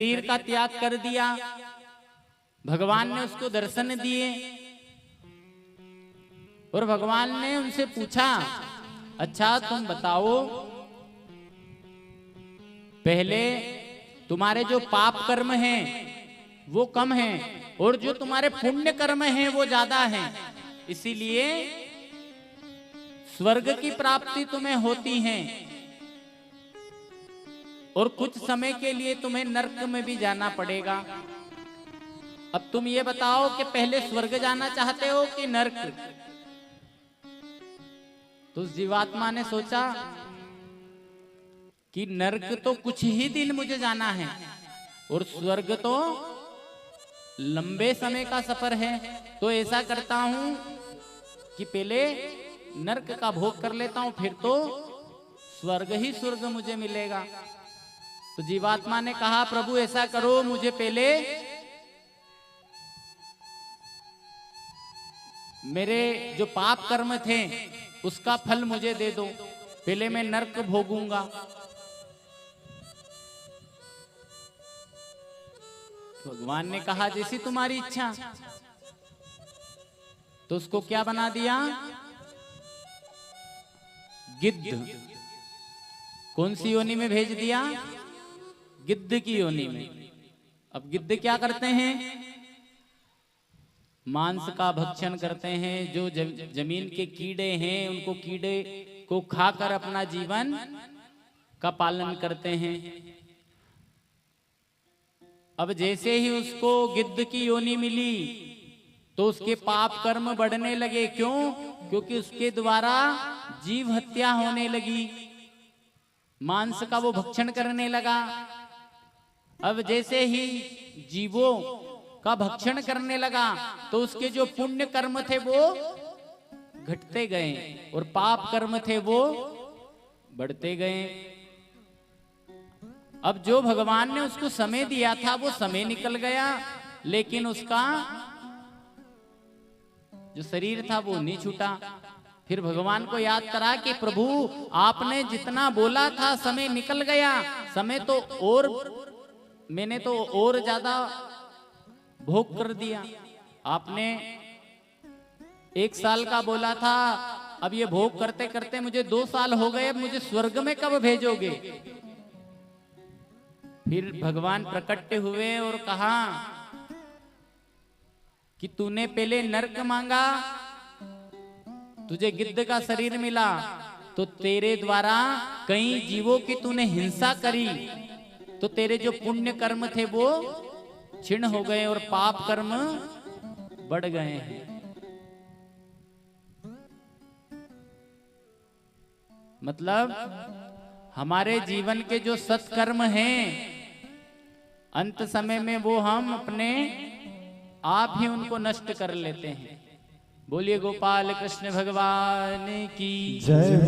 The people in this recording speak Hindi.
शरीर का त्याग कर दिया। भगवान ने उसको दर्शन दिए और भगवान ने उनसे पूछा, अच्छा तुम बताओ, पहले तुम्हारे जो पाप कर्म हैं वो कम हैं और जो तुम्हारे पुण्य कर्म हैं वो ज्यादा हैं, इसीलिए स्वर्ग की प्राप्ति तुम्हें होती है और कुछ समय के लिए तुम्हें नरक में भी जाना पड़ेगा। अब तुम ये बताओ कि पहले स्वर्ग जाना चाहते हो कि नरक? तो उस जीवात्मा ने सोचा कि नरक तो कुछ ही दिन मुझे जाना है और स्वर्ग तो लंबे समय का सफर है, तो ऐसा करता हूं कि पहले नरक का भोग कर लेता हूं, फिर तो स्वर्ग ही स्वर्ग मुझे मिलेगा। तो जीवात्मा ने कहा, प्रभु ऐसा करो, मुझे पहले मेरे जो पाप कर्म थे उसका फल मुझे दे दो, पहले मैं नरक भोगूंगा। भगवान ने कहा, जैसी तुम्हारी इच्छा। तो उसको क्या बना दिया? गिद्ध। कौन सी योनि में भेज दिया? गिद्ध की योनि में। अब गिद्ध क्या करते हैं? मांस का भक्षण करते हैं। जो जमीन के कीड़े हैं उनको कीड़े को खाकर अपना जीवन का पालन करते हैं। अब जैसे ही उसको गिद्ध की योनि मिली तो उसके पाप कर्म बढ़ने लगे। क्यों? क्योंकि उसके द्वारा जीव हत्या होने लगी, मांस का वो भक्षण करने लगा। अब जैसे ही जीवों का भक्षण करने लगा तो उसके जो पुण्य कर्म थे वो घटते गए और पाप कर्म थे वो बढ़ते गए। अब जो भगवान ने उसको समय दिया था वो समय निकल गया, लेकिन उसका जो शरीर था वो नहीं छूटा। फिर भगवान को याद करा कि प्रभु आपने जितना बोला था समय निकल गया, समय तो और मैंने तो और ज्यादा भोग कर दिया। आपने 1 साल का बोला था, अब ये भोग करते करते मुझे 2 साल हो गए, अब मुझे स्वर्ग में कब भेजोगे? फिर भगवान प्रकट हुए और कहा कि तूने पहले नरक मांगा, तुझे गिद्ध का शरीर मिला, तो तेरे द्वारा कई जीवों की तूने हिंसा करी, तो तेरे जो पुण्य कर्म थे वो क्षीण हो गए और पाप कर्म बढ़ गए हैं। मतलब हमारे जीवन के जो सत्कर्म हैं, अंत समय में वो हम अपने आप ही उनको नष्ट कर लेते हैं। बोलिए गोपाल कृष्ण भगवान की जय।